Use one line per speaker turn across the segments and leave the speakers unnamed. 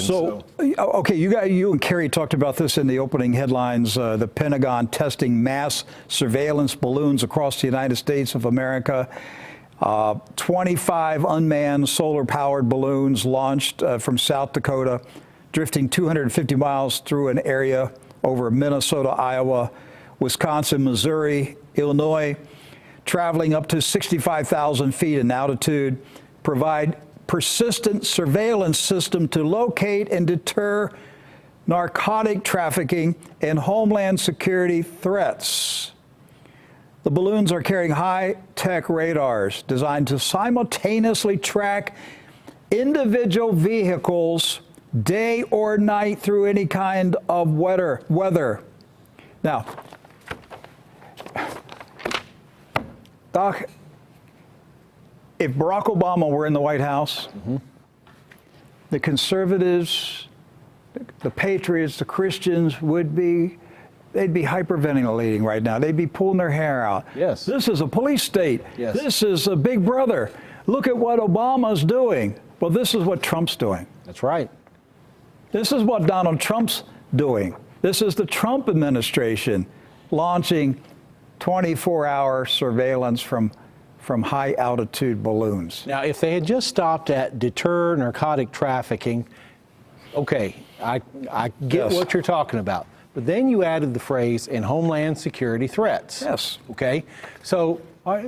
Okay, you and Kerry talked about this in the opening headlines. The Pentagon testing mass surveillance balloons across the United States of America. 25 unmanned solar-powered balloons launched from South Dakota, drifting 250 miles through an area over Minnesota, Iowa, Wisconsin, Missouri, Illinois, traveling up to 65,000 feet in altitude, provide persistent surveillance system to locate and deter narcotic trafficking and homeland security threats. The balloons are carrying high-tech radars designed to simultaneously track individual vehicles day or night through any kind of weather. Now, Doc, if Barack Obama were in the White House, the conservatives, the patriots, the Christians they'd be hyperventilating right now. They'd be pulling their hair out.
Yes.
This is a police state.
Yes.
This is a big brother. Look at what Obama's doing. Well, this is what Trump's doing.
That's right.
This is what Donald Trump's doing. This is the Trump administration launching 24-hour surveillance from high-altitude balloons.
Now, if they had just stopped at deter narcotic trafficking, okay, I get what you're talking about. But then you added the phrase "in homeland security threats."
Yes.
Okay. So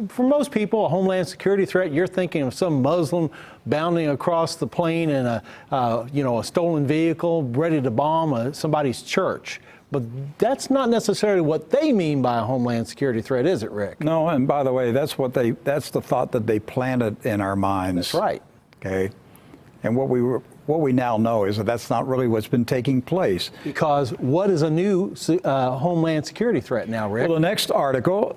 for most people, a homeland security threat, you're thinking of some Muslim bounding across the plain in a stolen vehicle, ready to bomb somebody's church. But that's not necessarily what they mean by a homeland security threat, is it, Rick?
No, and by the way, that's the thought that they planted in our minds.
That's right.
Okay. And what we now know is that that's not really what's been taking place.
Because what is a new homeland security threat now, Rick?
Well, the next article,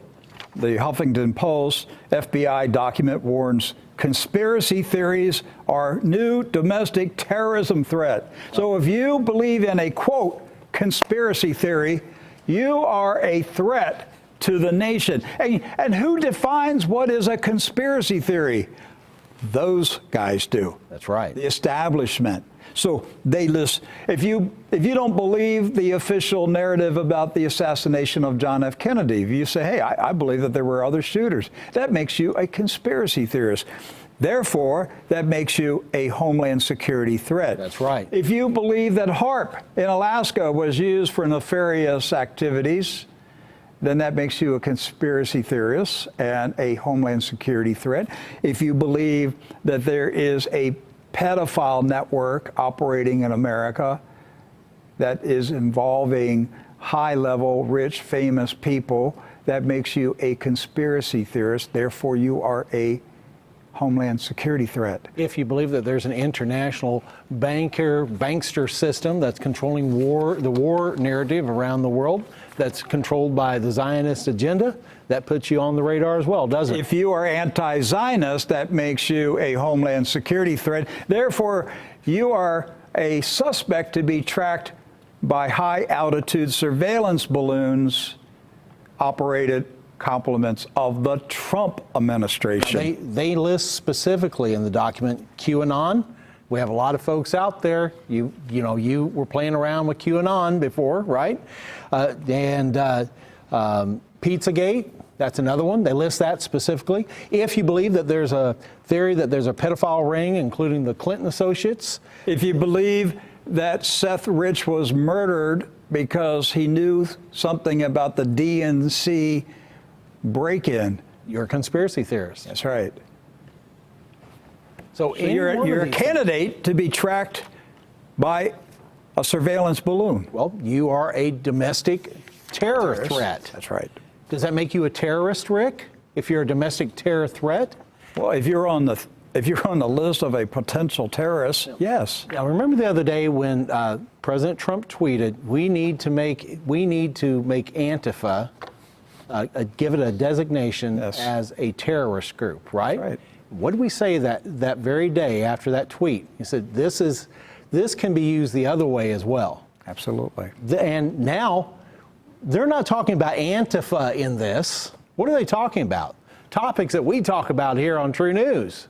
the Huffington Post FBI document warns conspiracy theories are new domestic terrorism threat. So if you believe in a, quote, conspiracy theory, you are a threat to the nation. And who defines what is a conspiracy theory? Those guys do.
That's right.
The establishment. So they list. If you don't believe the official narrative about the assassination of John F. Kennedy, if you say, hey, I believe that there were other shooters, that makes you a conspiracy theorist. Therefore, that makes you a homeland security threat.
That's right.
If you believe that HAARP in Alaska was used for nefarious activities, then that makes you a conspiracy theorist and a homeland security threat. If you believe that there is a pedophile network operating in America that is involving high-level, rich, famous people, that makes you a conspiracy theorist. Therefore, you are a homeland security threat.
If you believe that there's an international bankster system that's controlling the war narrative around the world, that's controlled by the Zionist agenda, that puts you on the radar as well, doesn't it?
If you are anti-Zionist, that makes you a homeland security threat. Therefore, you are a suspect to be tracked by high-altitude surveillance balloons operated complements of the Trump administration.
They list specifically in the document QAnon. We have a lot of folks out there. You were playing around with QAnon before, right? Pizzagate, that's another one. They list that specifically. If you believe that there's a theory that there's a pedophile ring, including the Clinton associates.
If you believe that Seth Rich was murdered because he knew something about the DNC break-in,
you're a conspiracy theorist.
That's right.
So
you're a candidate to be tracked by a surveillance balloon.
Well, you are a domestic terror threat.
That's right.
Does that make you a terrorist, Rick? If you're a domestic terror threat?
Well, if you're on the list of a potential terrorist, yes.
Now, remember the other day when President Trump tweeted, "We need to make Antifa give it a designation as a terrorist group," right?
Right.
What did we say that very day after that tweet? He said, "This can be used the other way as well."
Absolutely.
And now they're not talking about Antifa in this. What are they talking about? Topics that we talk about here on True News.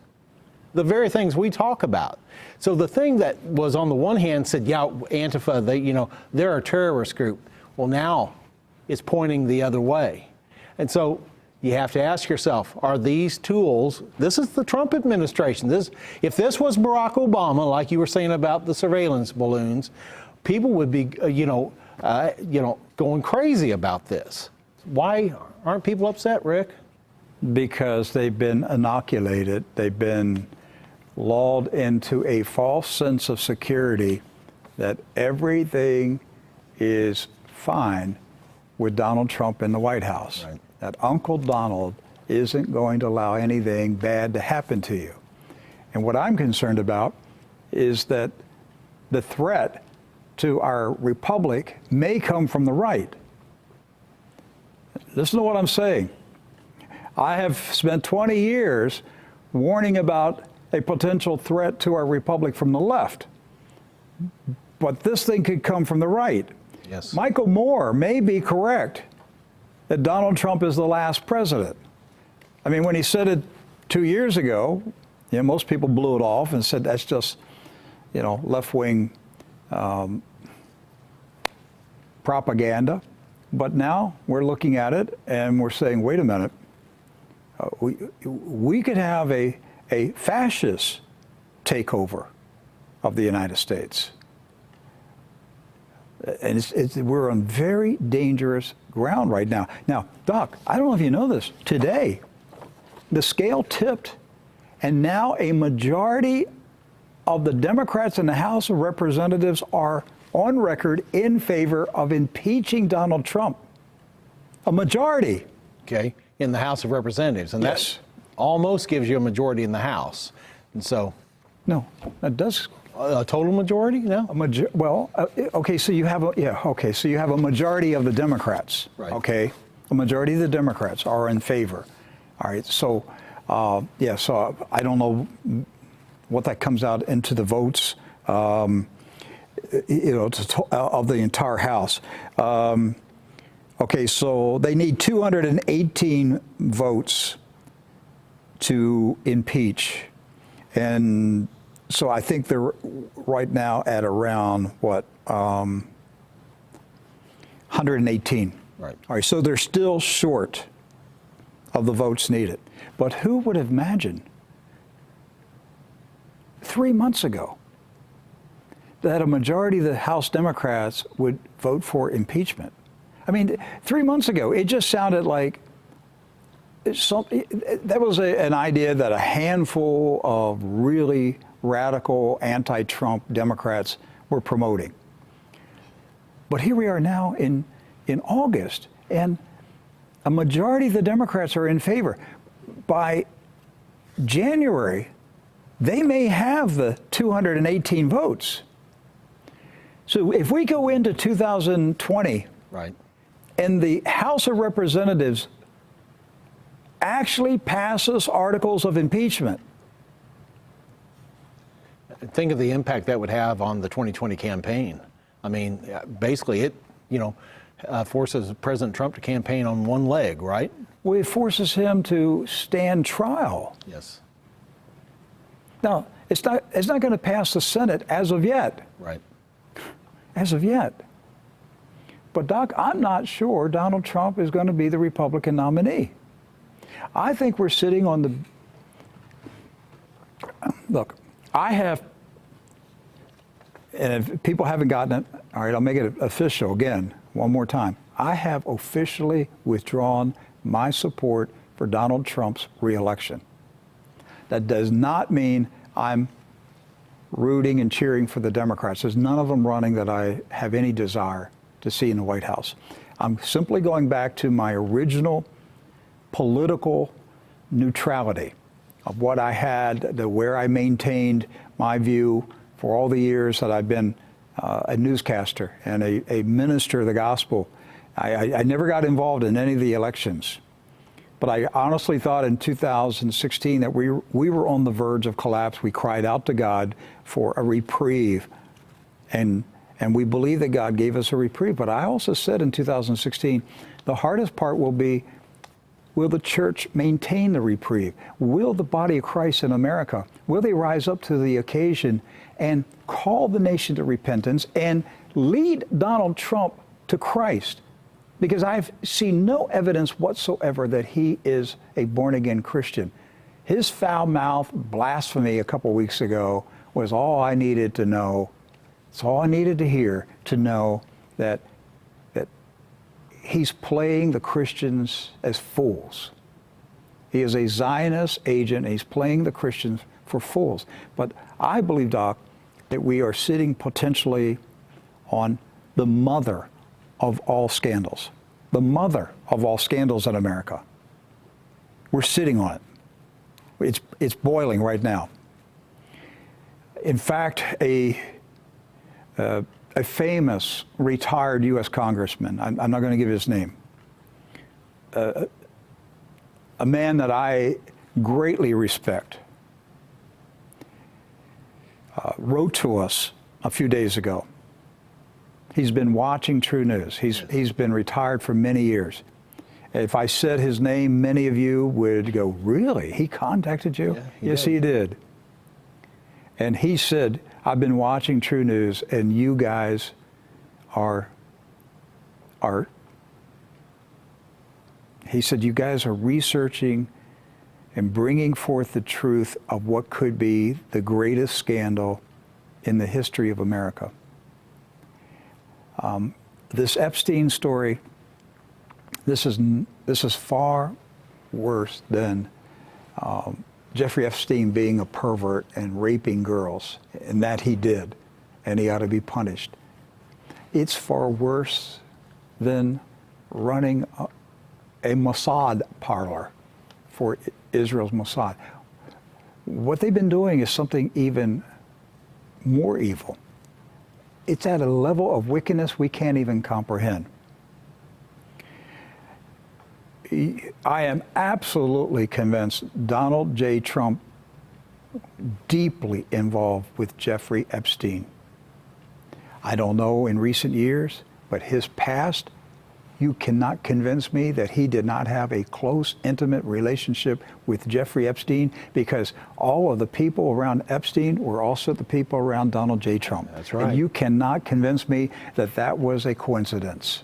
the very things we talk about. So the thing that was on the one hand said, yeah, Antifa, they're a terrorist group. Well, now it's pointing the other way. And so you have to ask yourself, are these tools, this is the Trump administration. If this was Barack Obama, like you were saying about the surveillance balloons, people would be, going crazy about this. Why aren't people upset, Rick?
Because they've been inoculated. They've been lulled into a false sense of security that everything is fine with Donald Trump in the White House.
Right.
That Uncle Donald isn't going to allow anything bad to happen to you. And what I'm concerned about is that the threat to our republic may come from the right. Listen to what I'm saying. I have spent 20 years warning about a potential threat to our republic from the left. But this thing could come from the right.
Yes.
Michael Moore may be correct that Donald Trump is the last president. I mean, when he said it 2 years ago, most people blew it off and said that's just, left-wing propaganda. But now we're looking at it and we're saying, wait a minute, we could have a fascist takeover of the United States. And we're on very dangerous ground right now. Now, Doc, I don't know if you know this. Today, the scale tipped, and now a majority of the Democrats in the House of Representatives are on record in favor of impeaching Donald Trump. A majority.
Okay, in the House of Representatives. And
Yes.
that almost gives you a majority in the House. And so,
No, that does.
a total majority? No?
Okay, so you have so you have a majority of the Democrats.
Right.
Okay, a majority of the Democrats are in favor. All right, so so I don't know what that comes out into the votes, of the entire House. Okay, so they need 218 votes to impeach, and so I think they're right now at around 118.
Right.
All right, so they're still short of the votes needed. But who would have imagined 3 months ago that a majority of the House Democrats would vote for impeachment? I mean, 3 months ago, it just sounded like that was an idea that a handful of really radical anti-Trump Democrats were promoting. But here we are now in August, and a majority of the Democrats are in favor. By January, they may have the 218 votes. So if we go into 2020,
Right.
and the House of Representatives actually passes articles of impeachment,
Think of the impact that would have on the 2020 campaign. I mean, basically it, forces President Trump to campaign on one leg, right?
well, it forces him to stand trial.
Yes.
Now, it's not going to pass the Senate as of yet.
Right.
As of yet. But, Doc, I'm not sure Donald Trump is going to be the Republican nominee. I think we're sitting on the... Look, I have... And if people haven't gotten it, all right, I'll make it official again, one more time. I have officially withdrawn my support for Donald Trump's reelection. That does not mean I'm rooting and cheering for the Democrats. There's none of them running that I have any desire to see in the White House. I'm simply going back to my original political neutrality of what I had, where I maintained my view for all the years that I've been a newscaster and a minister of the gospel. I never got involved in any of the elections. But I honestly thought in 2016 that we were on the verge of collapse. We cried out to God for a reprieve, and we believe that God gave us a reprieve. But I also said in 2016, the hardest part will be Will the church maintain the reprieve? Will the body of Christ in America, will they rise up to the occasion and call the nation to repentance and lead Donald Trump to Christ? Because I've seen no evidence whatsoever that he is a born-again Christian. His foul-mouthed blasphemy a couple weeks ago was all I needed to know. It's all I needed to hear to know that he's playing the Christians as fools. He is a Zionist agent, and he's playing the Christians for fools. But I believe, Doc, that we are sitting potentially on the mother of all scandals. The mother of all scandals in America. We're sitting on it. It's boiling right now. In fact, a famous retired U.S. congressman, I'm not going to give his name, a man that I greatly respect, wrote to us a few days ago. He's been watching True News. He's been retired for many years. If I said his name, many of you would go, really? He contacted you?
Yeah,
Yes,
did.
he did. And he said, I've been watching True News, and you guys are, he said, you guys are researching and bringing forth the truth of what could be the greatest scandal in the history of America. This Epstein story, this is far worse than Jeffrey Epstein being a pervert and raping girls, and that he did, and he ought to be punished. It's far worse than running a Mossad parlor for Israel's Mossad. What they've been doing is something even more evil. It's at a level of wickedness we can't even comprehend. I am absolutely convinced Donald J. Trump deeply involved with Jeffrey Epstein. I don't know in recent years, but his past, you cannot convince me that he did not have a close, intimate relationship with Jeffrey Epstein, because all of the people around Epstein were also the people around Donald J. Trump.
That's right.
And you cannot convince me that that was a coincidence.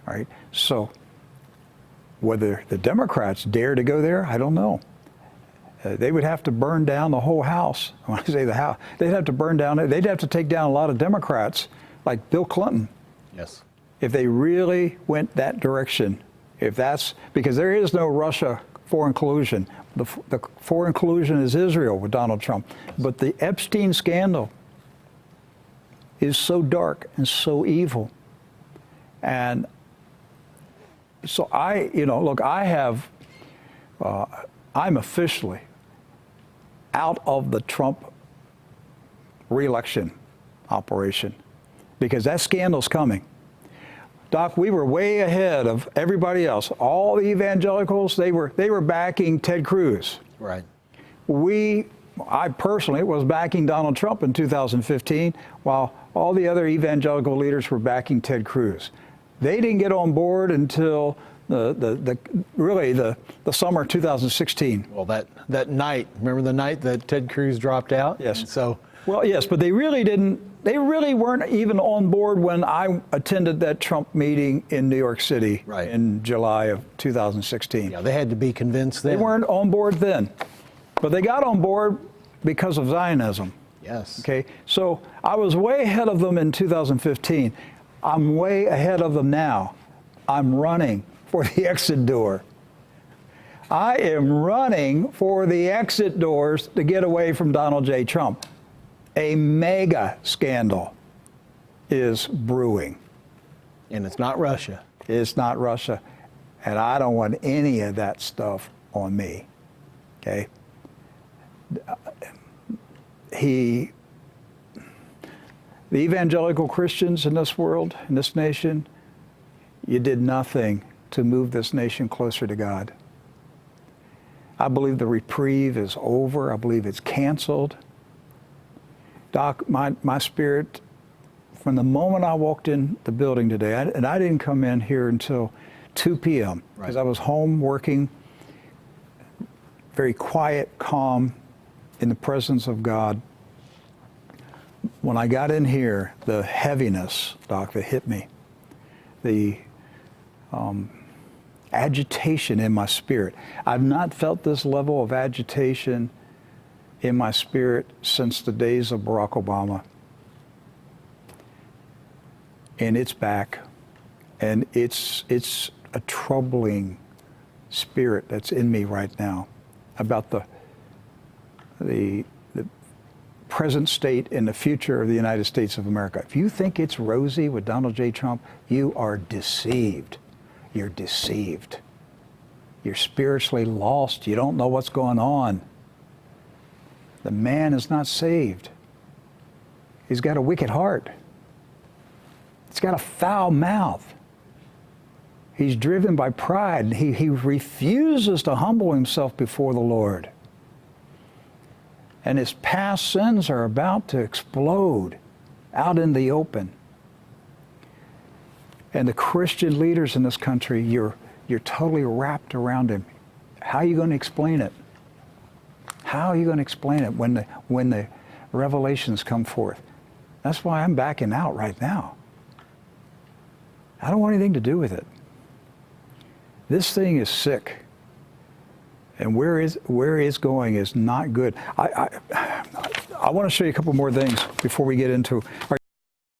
All right? So, whether the Democrats dare to go there, I don't know. They would have to burn down the whole house. When I say the house, they'd have to burn down, they'd have to take down a lot of Democrats, like Bill Clinton,
Yes.
if they really went that direction. If that's, because there is no Russia foreign collusion. The foreign collusion is Israel with Donald Trump. But the Epstein scandal is so dark and so evil. And so look, I'm officially out of the Trump re-election operation, because that scandal's coming. Doc, we were way ahead of everybody else. All the evangelicals, they were backing Ted Cruz.
Right.
I personally was backing Donald Trump in 2015, while all the other evangelical leaders were backing Ted Cruz. They didn't get on board until really the summer of 2016.
Well, that night, remember the night that Ted Cruz dropped out?
Yes.
And so,
well, yes, but they really weren't even on board when I attended that Trump meeting in New York City
Right.
in July of 2016.
yeah, they had to be convinced then.
They weren't on board then, but they got on board because of Zionism.
Yes.
Okay, so I was way ahead of them in 2015. I'm way ahead of them now. I'm running for the exit door. I am running for the exit doors to get away from Donald J. Trump. A mega scandal is brewing.
And it's not Russia.
It's not Russia. And I don't want any of that stuff on me. Okay? The evangelical Christians in this world, in this nation, you did nothing to move this nation closer to God. I believe the reprieve is over. I believe it's canceled. Doc, my spirit, from the moment I walked in the building today, and I didn't come in here until 2 p.m. because
Right.
I was home working, very quiet, calm, in the presence of God. When I got in here, the heaviness, Doc, that hit me, the agitation in my spirit. I've not felt this level of agitation in my spirit since the days of Barack Obama. And it's back. And it's a troubling spirit that's in me right now about the present state and the future of the United States of America. If you think it's rosy with Donald J. Trump, you are deceived. You're deceived. You're spiritually lost. You don't know what's going on. The man is not saved. He's got a wicked heart. He's got a foul mouth. He's driven by pride. He refuses to humble himself before the Lord. And his past sins are about to explode out in the open. And the Christian leaders in this country, you're totally wrapped around him. How are you going to explain it? How are you going to explain it when the revelations come forth? That's why I'm backing out right now. I don't want anything to do with it. This thing is sick. And where it's going is not good. I want to show you a couple more things before we get into our